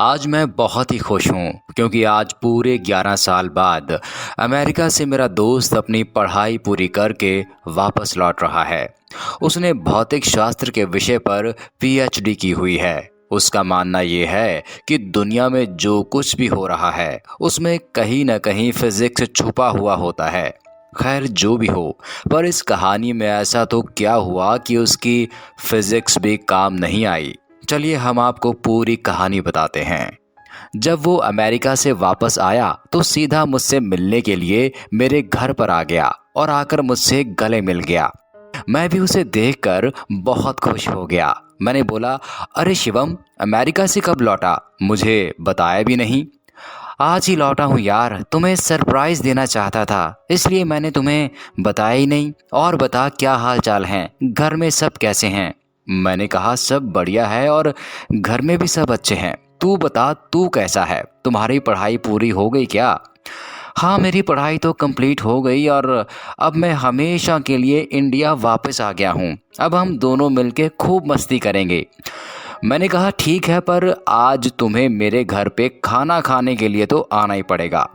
आज मैं बहुत ही खुश हूँ क्योंकि आज पूरे 11 साल बाद अमेरिका से मेरा दोस्त अपनी पढ़ाई पूरी करके वापस लौट रहा है। उसने भौतिक शास्त्र के विषय पर पीएचडी की हुई है। उसका मानना ये है कि दुनिया में जो कुछ भी हो रहा है उसमें कहीं न कहीं फिजिक्स छुपा हुआ होता है। खैर जो भी हो, पर इस कहानी में ऐसा तो क्या हुआ कि उसकी फिजिक्स भी काम नहीं आई। चलिए हम आपको पूरी कहानी बताते हैं। जब वो अमेरिका से वापस आया तो सीधा मुझसे मिलने के लिए मेरे घर पर आ गया और आकर मुझसे गले मिल गया। मैं भी उसे देखकर बहुत खुश हो गया। मैंने बोला, अरे शिवम, अमेरिका से कब लौटा? मुझे बताया भी नहीं। आज ही लौटा हूँ यार, तुम्हें सरप्राइज देना चाहता था, इसलिए मैंने तुम्हें बताया ही नहीं। और बता, क्या हाल चाल है? घर में सब कैसे हैं? मैंने कहा, सब बढ़िया है और घर में भी सब अच्छे हैं। तू बता, तू कैसा है? तुम्हारी पढ़ाई पूरी हो गई क्या? हाँ, मेरी पढ़ाई तो कंप्लीट हो गई और अब मैं हमेशा के लिए इंडिया वापस आ गया हूँ। अब हम दोनों मिलके खूब मस्ती करेंगे। मैंने कहा, ठीक है, पर आज तुम्हें मेरे घर पे खाना खाने के लिए तो आना ही पड़ेगा।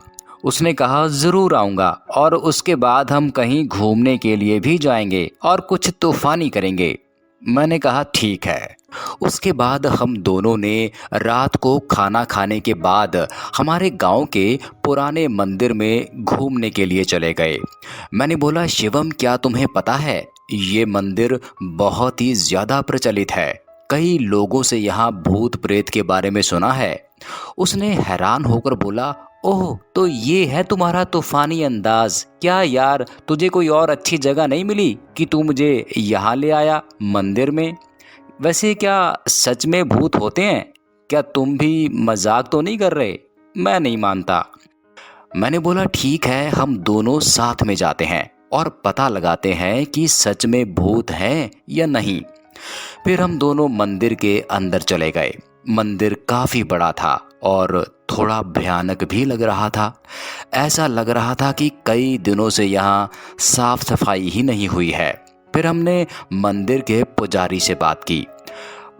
उसने कहा, ज़रूर आऊँगा और उसके बाद हम कहीं घूमने के लिए भी जाएंगे और कुछ तूफ़ानी करेंगे। मैंने कहा, ठीक है। उसके बाद हम दोनों ने रात को खाना खाने के बाद हमारे गांव के पुराने मंदिर में घूमने के लिए चले गए। मैंने बोला, शिवम, क्या तुम्हें पता है ये मंदिर बहुत ही ज़्यादा प्रचलित है। कई लोगों से यहाँ भूत प्रेत के बारे में सुना है। उसने हैरान होकर बोला, ओह, तो ये है तुम्हारा तूफानी अंदाज। क्या यार, तुझे कोई और अच्छी जगह नहीं मिली कि तू मुझे यहाँ ले आया मंदिर में? वैसे क्या सच में भूत होते हैं? क्या तुम भी मजाक तो नहीं कर रहे? मैं नहीं मानता। मैंने बोला, ठीक है, हम दोनों साथ में जाते हैं और पता लगाते हैं कि सच में भूत हैं या नहीं। फिर हम दोनों मंदिर के अंदर चले गए। मंदिर काफी बड़ा था और थोड़ा भयानक भी लग रहा था। ऐसा लग रहा था कि कई दिनों से यहाँ साफ सफाई ही नहीं हुई है। फिर हमने मंदिर के पुजारी से बात की।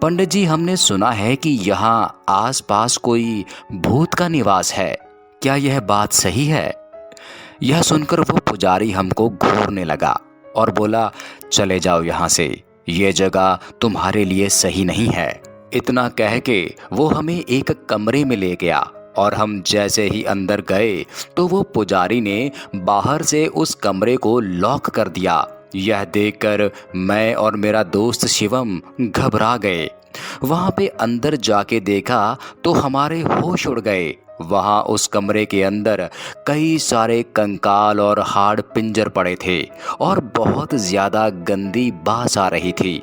पंडित जी, हमने सुना है कि यहाँ आसपास कोई भूत का निवास है, क्या यह बात सही है? यह सुनकर वो पुजारी हमको घूरने लगा और बोला, चले जाओ यहाँ से, ये जगह तुम्हारे लिए सही नहीं है। इतना कह के वो हमें एक कमरे में ले गया और हम जैसे ही अंदर गए तो वो पुजारी ने बाहर से उस कमरे को लॉक कर दिया। यह देखकर मैं और मेरा दोस्त शिवम घबरा गए। वहां पे अंदर जाके देखा तो हमारे होश उड़ गए। वहां उस कमरे के अंदर कई सारे कंकाल और हाड़ पिंजर पड़े थे और बहुत ज्यादा गंदी बास आ रही थी।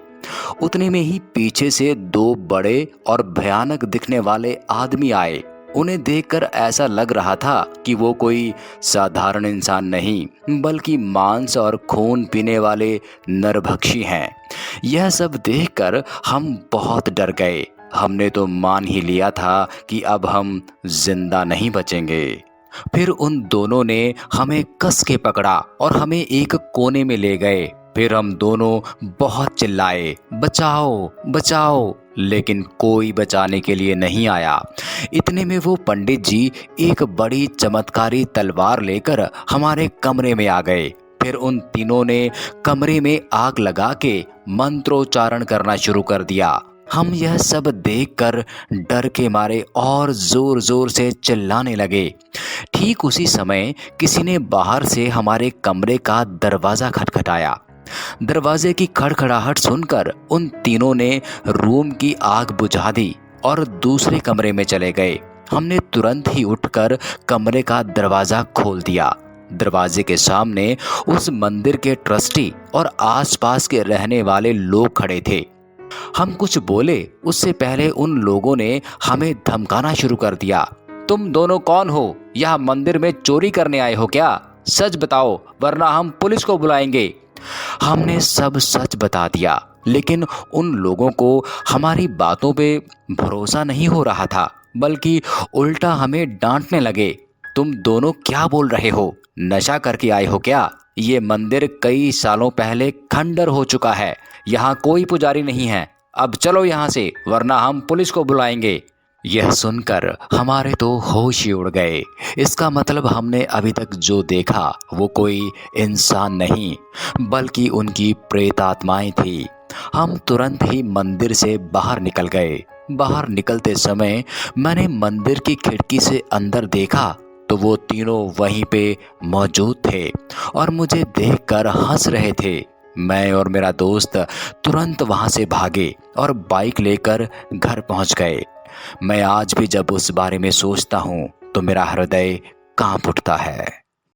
उतने में ही पीछे से दो बड़े और भयानक दिखने वाले आदमी आए। उन्हें देखकर ऐसा लग रहा था कि वो कोई साधारण इंसान नहीं बल्कि मांस और खून पीने वाले नरभक्षी हैं। यह सब देखकर हम बहुत डर गए। हमने तो मान ही लिया था कि अब हम जिंदा नहीं बचेंगे। फिर उन दोनों ने हमें कस के पकड़ा और हमें एक कोने में ले गए। फिर हम दोनों बहुत चिल्लाए, बचाओ बचाओ, लेकिन कोई बचाने के लिए नहीं आया। इतने में वो पंडित जी एक बड़ी चमत्कारी तलवार लेकर हमारे कमरे में आ गए। फिर उन तीनों ने कमरे में आग लगा के मंत्रोच्चारण करना शुरू कर दिया। हम यह सब देखकर डर के मारे और जोर जोर से चिल्लाने लगे। ठीक उसी समय किसी ने बाहर से हमारे कमरे का दरवाजा खटखटाया। दरवाजे की खड़खड़ाहट सुनकर उन तीनों ने रूम की आग बुझा दी और दूसरे कमरे में चले गए। हमने तुरंत ही उठकर कमरे का दरवाजा खोल दिया। दरवाजे के सामने उस मंदिर के ट्रस्टी और आसपास के रहने वाले लोग खड़े थे। हम कुछ बोले उससे पहले उन लोगों ने हमें धमकाना शुरू कर दिया। तुम दोनों कौन हो? यह मंदिर में चोरी करने आए हो क्या? सच बताओ, वरना हम पुलिस को बुलाएंगे। हमने सब सच बता दिया, लेकिन उन लोगों को हमारी बातों पे भरोसा नहीं हो रहा था, बल्कि उल्टा हमें डांटने लगे। तुम दोनों क्या बोल रहे हो? नशा करके आए हो क्या? ये मंदिर कई सालों पहले खंडर हो चुका है। यहाँ कोई पुजारी नहीं है। अब चलो यहाँ से, वरना हम पुलिस को बुलाएंगे। यह सुनकर हमारे तो होश ही उड़ गए। इसका मतलब हमने अभी तक जो देखा वो कोई इंसान नहीं बल्कि उनकी प्रेतात्माएं थी। हम तुरंत ही मंदिर से बाहर निकल गए। बाहर निकलते समय मैंने मंदिर की खिड़की से अंदर देखा तो वो तीनों वहीं पे मौजूद थे और मुझे देखकर हंस रहे थे। मैं और मेरा दोस्त तुरंत वहां से भागे और बाइक लेकर घर पहुंच गए। मैं आज भी जब उस बारे में सोचता हूँ तो मेरा हृदय कांप उठता है।